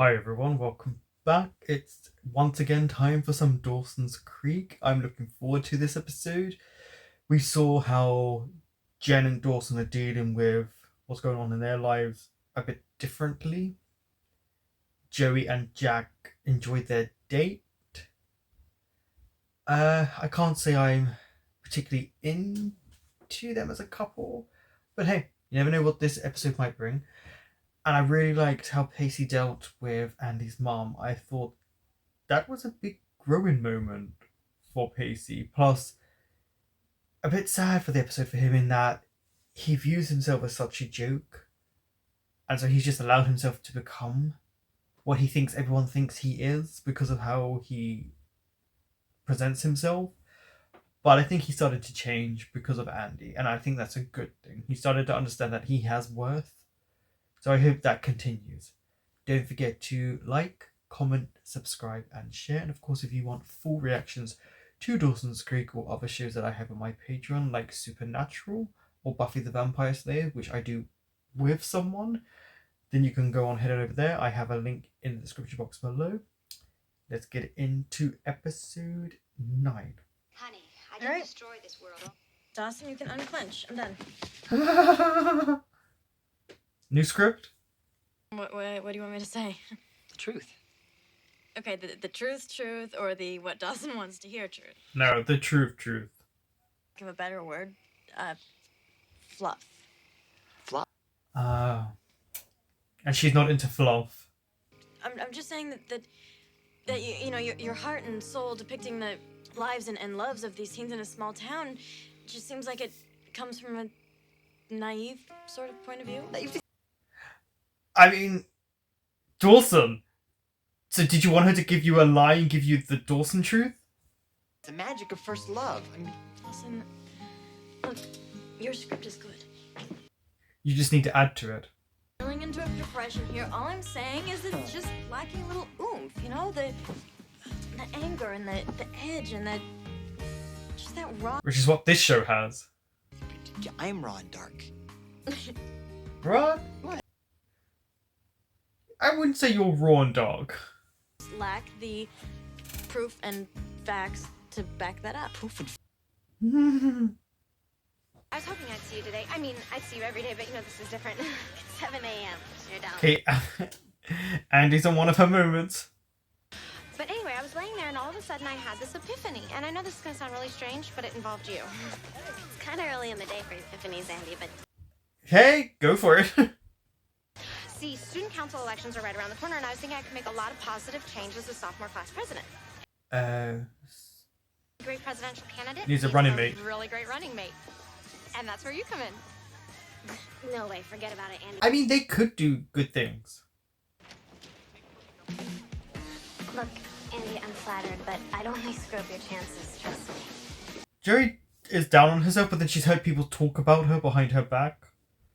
Hi everyone, welcome back. It's once again time for some Dawson's Creek. I'm looking forward to this episode. We saw how Jen and Dawson are dealing with what's going on in their lives a bit differently. Joey and Jack enjoyed their date. I can't say I'm particularly into them as a couple, but hey, you never know what this episode might bring. And I really liked how Pacey dealt with Andy's mom. I thought that was a big growing moment for Pacey. Plus, a bit sad for the episode for him in that he views himself as such a joke. And so he's just allowed himself to become what he thinks everyone thinks he is because of how he presents himself. But I think he started to change because of Andy. And I think that's a good thing. He started to understand that he has worth. So I hope that continues. Don't forget to like, comment, subscribe, and share. And of course, if you want full reactions to Dawson's Creek or other shows that I have on my Patreon, like Supernatural or Buffy the Vampire Slayer, which I do with someone, then you can go on head over there. I have a link in the description box below. Let's get into episode 9. Honey, I didn't destroy this world. Dawson, you can unclench. I'm done. New script? What do you want me to say? The truth. Okay, the truth, or the what Dawson wants to hear truth? No, the truth. Give a better word. Fluff. Fluff? And she's not into fluff. I'm just saying that you know your heart and soul depicting the lives and loves of these teens in a small town just seems like it comes from a naive sort of point of view. I mean, Dawson. So did you want her to give you a lie and give you the Dawson truth? The magic of first love. I mean, Listen, look, your script is good. You just need to add to it. Feeling into a depression here. All I'm saying is it's just lacking a little oomph, you know? The anger and the edge and just that raw. Which is what this show has. I'm raw and dark. Right? What? I wouldn't say you're raw and dark. Lack the proof and facts to back that up. Proof and I was hoping I'd see you today. I mean, I'd see you every day, but you know this is different. It's 7 a.m. So you're down. Okay, Andy's on one of her moments. But anyway, I was laying there and all of a sudden I had this epiphany. And I know this is going to sound really strange, but it involved you. It's kind of early in the day for epiphanies, Andy, but... Hey, go for it. See, student council elections are right around the corner, and I was thinking I could make a lot of positive changes as sophomore class president. Great presidential candidate. Needs a running mate. Really great running mate. And that's where you come in. No way, forget about it, Andy. I mean, they could do good things. Look, Andy, I'm flattered, but I'd only screw up your chances, trust me. Joey is down on herself, but then she's heard people talk about her behind her back.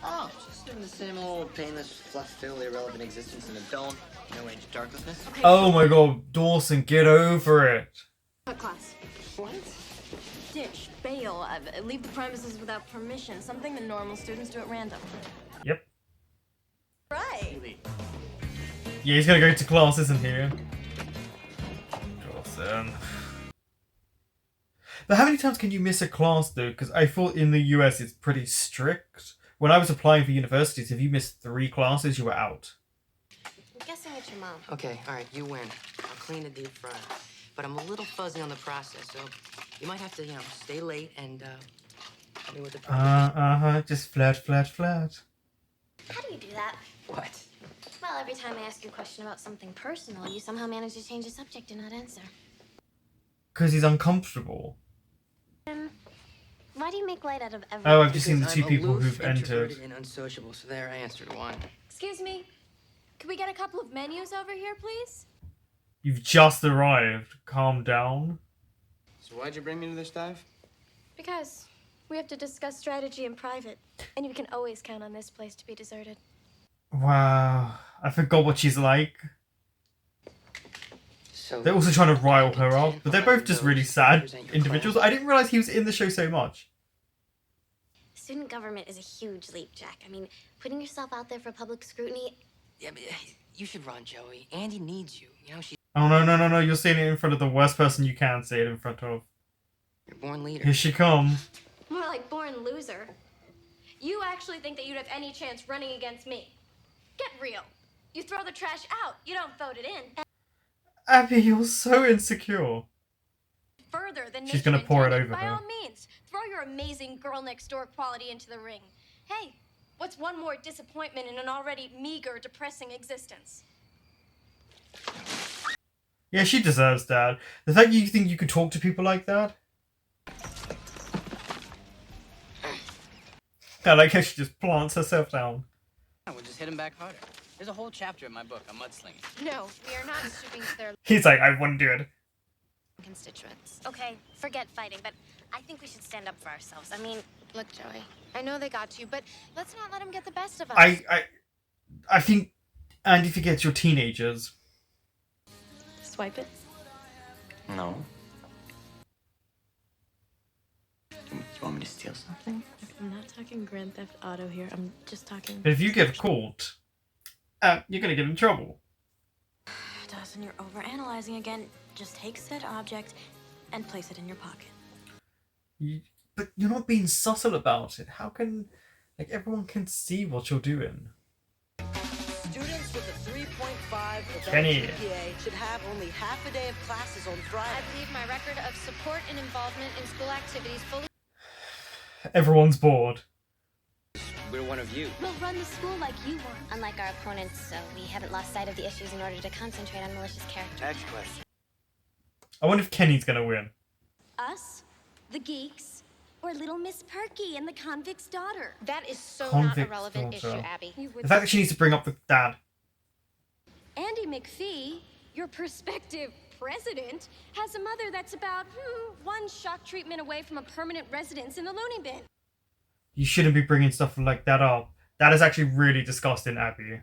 Oh, just living the same old painless, fluff-filled, irrelevant existence in a dull, no-age darklessness. Okay. Oh my god, Dawson, get over it. What class? What? Ditch, bail, leave the premises without permission. Something the normal students do at random. Yep. Right. Yeah, he's gonna go to class, isn't he? Dawson. But how many times can you miss a class though? Because I thought in the US it's pretty strict. When I was applying for universities, if you missed 3 classes, you were out. I'm guessing it's your mom. Okay, all right, you win. I'll clean the deep fryer. But I'm a little fuzzy on the process, so you might have to, stay late and tell me what the problem is. Just flat. How do you do that? What? Well, every time I ask you a question about something personal, you somehow manage to change the subject and not answer. Because he's uncomfortable. Why do you make light out of everything? Oh, I've just seen the Because 2 I'm people aloof, who've entered. introverted, and unsociable, so there I answered one. Excuse me. Could we get a couple of menus over here, please? You've just arrived. Calm down. So why'd you bring me to this dive? Because we have to discuss strategy in private, and you can always count on this place to be deserted. Wow. I forgot what she's like. So They're also trying to rile her up, but they're both just really sad Represent your individuals. class. I didn't realize he was in the show so much. Student government is a huge leap, Jack. I mean, putting yourself out there for public scrutiny... Yeah, but You should run, Joey. Andy needs you. You know, she's Oh, no, no, no, no. You're saying it in front of the worst person you can say it in front of. your born leader. Here she comes. More like born loser. You actually think that you'd have any chance running against me? Get real. You throw the trash out. You don't vote it in. Abby, you're so insecure. Further than She's gonna pour it over by her. all means, throw your amazing girl next door quality into the ring. Hey, what's one more disappointment in an already meager, depressing existence? Yeah, she deserves that. The fact you think you could talk to people like that. I like how she just plants herself down. We'll just hit him back harder. There's a whole chapter in my book on mudslinging. No, we are not stooping to their He's like, I wouldn't do it. constituents. Okay, forget fighting, but I think we should stand up for ourselves. I mean, look, Joey, I know they got you, but let's not let them get the best of us. I think Andy forgets you're teenagers. Swipe it. No. You want me to steal something? I'm not talking Grand Theft Auto here. I'm just talking. But if you get caught, you're gonna get in trouble. Dawson, you're overanalyzing again. Just take said object and place it in your pocket. But you're not being subtle about it. How can, like, everyone can see what you're doing? Students with a 3.5 or better Kenny. GPA should have only half a day of classes on Friday. I believe my record of support and involvement in school activities fully. Everyone's bored. We're one of you. We'll run the school like you want. Unlike our opponents, so we haven't lost sight of the issues in order to concentrate on malicious character. Next question. I wonder if Kenny's gonna win. Us, the geeks, or little Miss Perky and the convict's daughter. That is so Convict's not a relevant daughter. issue, Abby. The fact that she needs to bring up the dad. Andy McPhee, your prospective president, has a mother that's about one shock treatment away from a permanent residence in the loony bin. You shouldn't be bringing stuff like that up. That is actually really disgusting, Abby.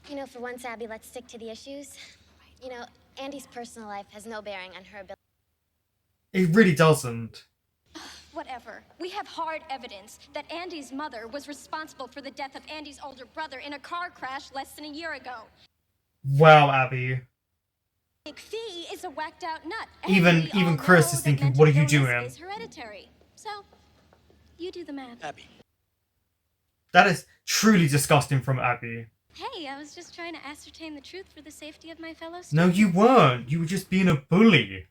You know, for once, Abby, let's stick to the issues. You know, Andy's personal life has no bearing on her ability. It really doesn't. Whatever. We have hard evidence that Andy's mother was responsible for the death of Andy's older brother in a car crash less than a year ago. Wow, Abby. McPhee is a whacked out nut. Even Chris is thinking, what are you doing? Is hereditary. So, you do the math. Abby. That is truly disgusting from Abby. Hey, I was just trying to ascertain the truth for the safety of my fellow students. No, you weren't. You were just being a bully.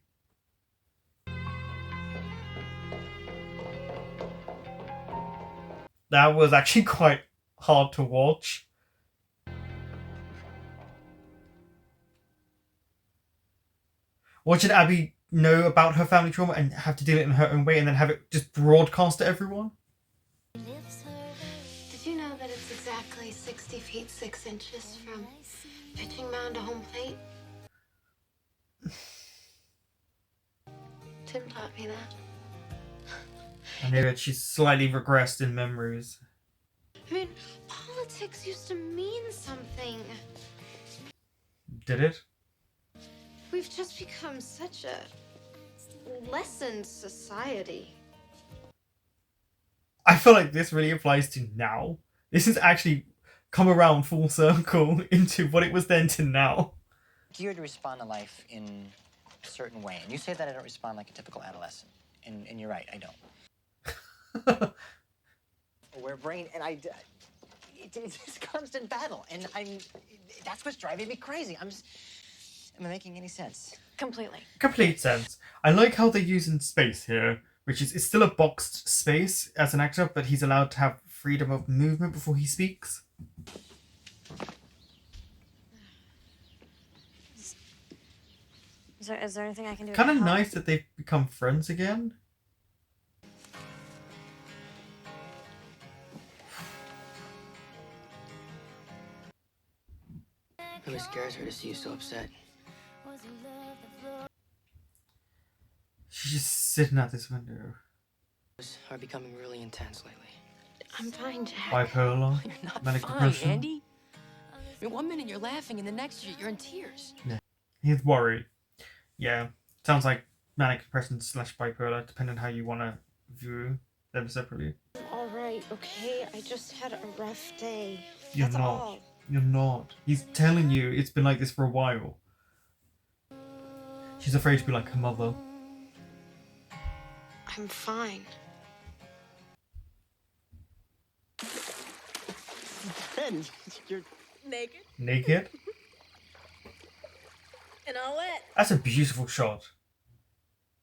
That was actually quite hard to watch. Watching Abby know about her family trauma and have to deal it in her own way and then have it just broadcast to everyone. Did you know that it's exactly 60 feet 6 inches from pitching mound to home plate? Tim taught me that. I know that she's slightly regressed in memories. I mean, politics used to mean something. Did it? We've just become such a lessened society. I feel like this really applies to now. This has actually come around full circle into what it was then to now. Geared to respond to life in a certain way. And you say that I don't respond like a typical adolescent. And you're right, I don't. Where brain, and it's this constant battle. And that's what's driving me crazy. Am I making any sense? Completely. Complete sense. I like how they're using space here, which is it's still a boxed space as an actor, but he's allowed to have freedom of movement before he speaks. Is there anything I can do? Kind to of help? nice that they've become friends again. It really scares her to see you so upset. She's just sitting at this window. Are becoming really intense lately. I'm fine, Jack. Bipolar. You're not Manic fine, depression. Andy. I mean, one minute you're laughing, and the next you're in tears. He's worried. Yeah. Sounds like manic depression / bipolar, depending on how you want to view them separately. All right. sorry, okay? I just had a rough day. You're That's not. all. You're not. He's telling you it's been like this for a while. She's afraid to be like her mother. I'm fine. Ben, you're Naked Naked? and all wet. That's a beautiful shot.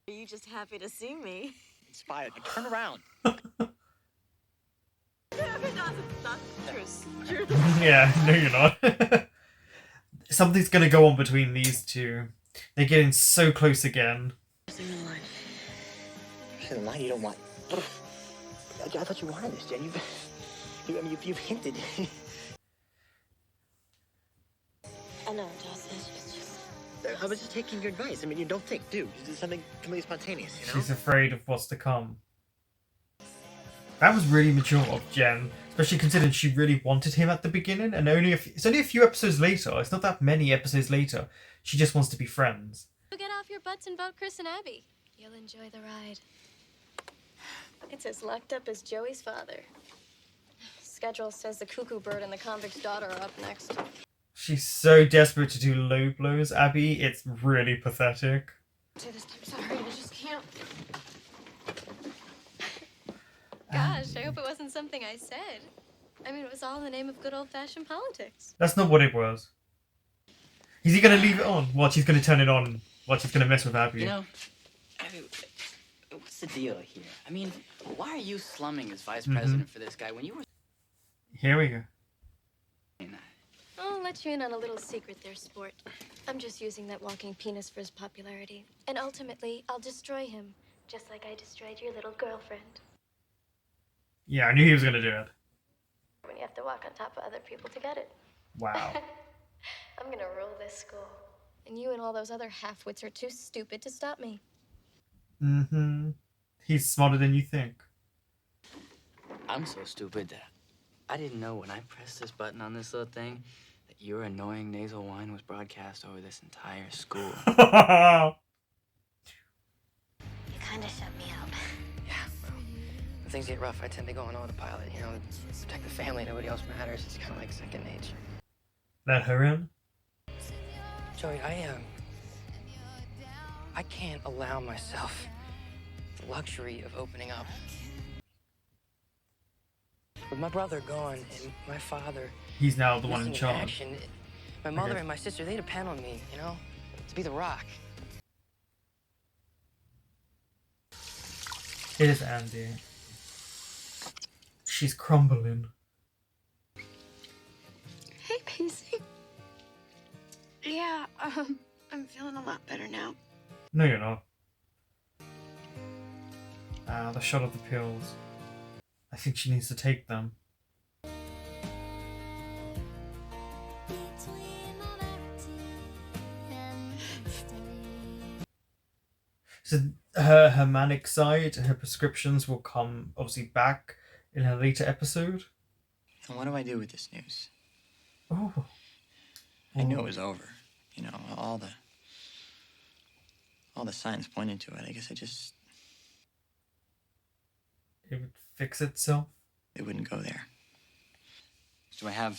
Are you just happy to see me? inspired. Turn around. Yeah, no you're not. Something's gonna go on between these two. They're getting so close again. Listen, lie you don't want. I thought you wanted this, Jen. You've hinted. I know, Dawson. It's just... I was just taking your advice. I mean, you don't think, dude. It's something completely spontaneous, you know? She's afraid of what's to come. That was really mature of Jen, especially considering she really wanted him at the beginning, and it's only a few episodes later. It's not that many episodes later. She just wants to be friends. So get off your butts and vote Chris and Abby. You'll enjoy the ride. It's as locked up as Joey's father. Schedule says the cuckoo bird and the convict's daughter are up next. She's so desperate to do low blows, Abby. It's really pathetic. I'm sorry, I just can't. Gosh, I hope it wasn't something I said. I mean, it was all in the name of good old-fashioned politics. That's not what it was. Is he going to leave it on? Watch, he's going to turn it on. Watch, he's going to mess with Abby. You know, Abby, what's the deal here? I mean, why are you slumming as vice president for this guy when you were Here we go. saying that? I'll let you in on a little secret there, sport. I'm just using that walking penis for his popularity. And ultimately, I'll destroy him, just like I destroyed your little girlfriend. Yeah, I knew he was going to do it. When you have to walk on top of other people to get it. Wow. I'm gonna rule this school. And you and all those other half-wits are too stupid to stop me. Mm-hmm. He's smarter than you think. I'm so stupid that I didn't know when I pressed this button on this little thing that your annoying nasal whine was broadcast over this entire school. You kinda shut me up. Yeah, well, when things get rough, I tend to go on autopilot. You know, protect the family, nobody else matters. It's kind of like second nature. Let her in? Joey, I can't allow myself the luxury of opening up. With my brother gone and my father He's now the one in missing charge. action, my mother Okay. and my sister, they depend on me, you know, to be the rock. It is Andy. She's crumbling. Hey, Pacey. Yeah, I'm feeling a lot better now. No, you're not. Ah, the shot of the pills. I think she needs to take them. So her manic side, her prescriptions will come obviously back in a later episode. And what do I do with this news? Oh. I knew it was over. You know, all the signs pointed to it. I guess It would fix itself. it wouldn't go there. Do I have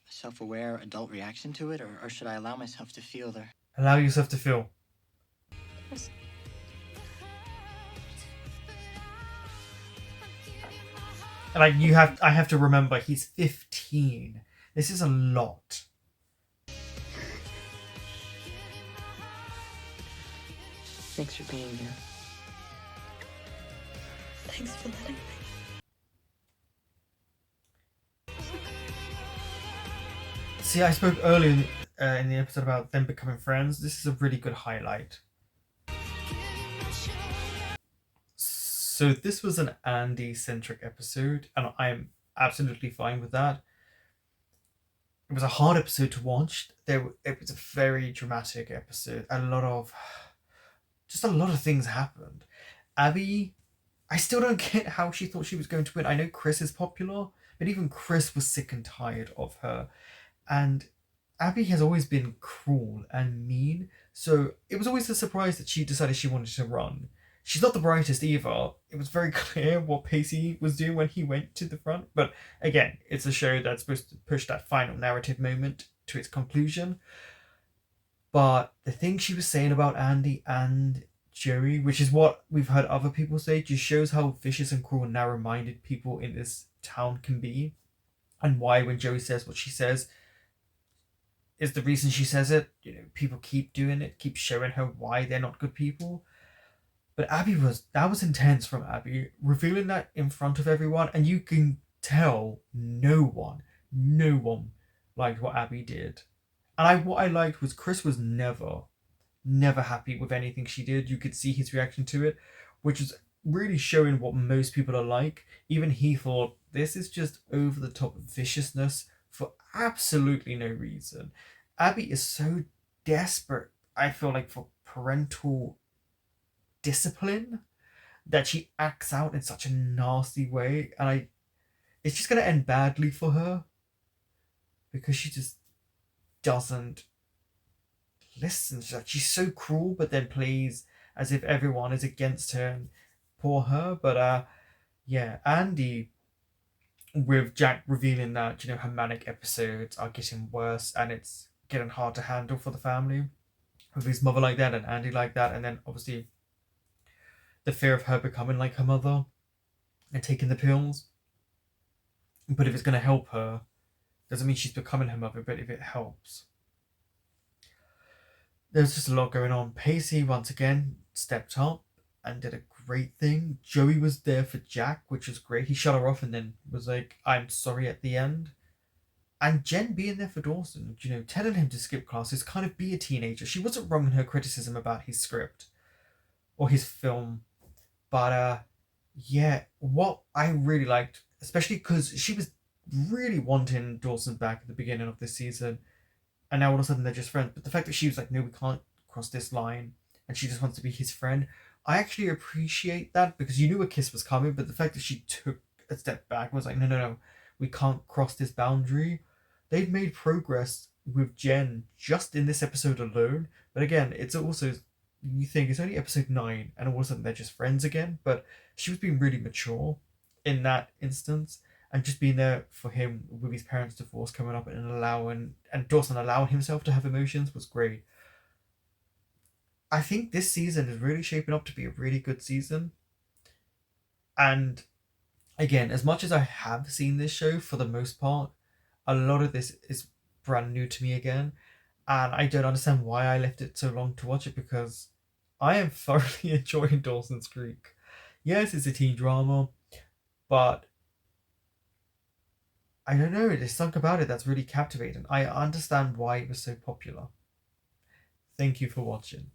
a self-aware adult reaction to it, or should I allow myself to feel the... Allow yourself to feel. Like I have to remember he's 15. This is a lot. Thanks for being here. Thanks for letting me. See, I spoke earlier in the episode about them becoming friends. This is a really good highlight. So this was an Andy-centric episode, and I'm absolutely fine with that. It was a hard episode to watch. It was a very dramatic episode. A lot of things happened. Abby, I still don't get how she thought she was going to win. I know Chris is popular, but even Chris was sick and tired of her. And Abby has always been cruel and mean, so it was always a surprise that she decided she wanted to run. she's not the brightest either. It was very clear what Pacey was doing when he went to the front. But again, it's a show that's supposed to push that final narrative moment to its conclusion. But the thing she was saying about Andy and Joey, which is what we've heard other people say, just shows how vicious and cruel and narrow-minded people in this town can be. And why when Joey says what she says is the reason she says it. People keep doing it, keep showing her why they're not good people. But that was intense from Abby, revealing that in front of everyone, and you can tell no one liked what Abby did. And what I liked was Chris was never happy with anything she did. You could see his reaction to it, which is really showing what most people are like. Even he thought, this is just over the top viciousness for absolutely no reason. Abby is so desperate, I feel like, for parental discipline that she acts out in such a nasty way, and it's just going to end badly for her because she just doesn't listen. She's so cruel, but then plays as if everyone is against her and poor her. But yeah, Andy, with Jack revealing that her manic episodes are getting worse and it's getting hard to handle for the family, with his mother like that and Andy like that, and then obviously the fear of her becoming like her mother and taking the pills. But if it's going to help her, doesn't mean she's becoming her mother, but if it helps. There's just a lot going on. Pacey, once again, stepped up and did a great thing. Joey was there for Jack, which was great. He shut her off and then was like, I'm sorry at the end. And Jen being there for Dawson, telling him to skip classes, kind of be a teenager. She wasn't wrong in her criticism about his script or his film. But yeah, what I really liked, especially because she was really wanting Dawson back at the beginning of this season, and now all of a sudden they're just friends. But the fact that she was like, no, we can't cross this line, and she just wants to be his friend, I actually appreciate that, because you knew a kiss was coming, but the fact that she took a step back and was like, no, we can't cross this boundary. They've made progress with Jen just in this episode alone. But again, it's also, you think it's only episode 9 and all of a sudden they're just friends again, but she was being really mature in that instance, and just being there for him with his parents' divorce coming up and Dawson allowing himself to have emotions was great. I think this season is really shaping up to be a really good season. And again, as much as I have seen this show for the most part, a lot of this is brand new to me again. And I don't understand why I left it so long to watch it, because I am thoroughly enjoying Dawson's Creek. Yes, it's a teen drama, but I don't know, there's something about it that's really captivating. I understand why it was so popular. Thank you for watching.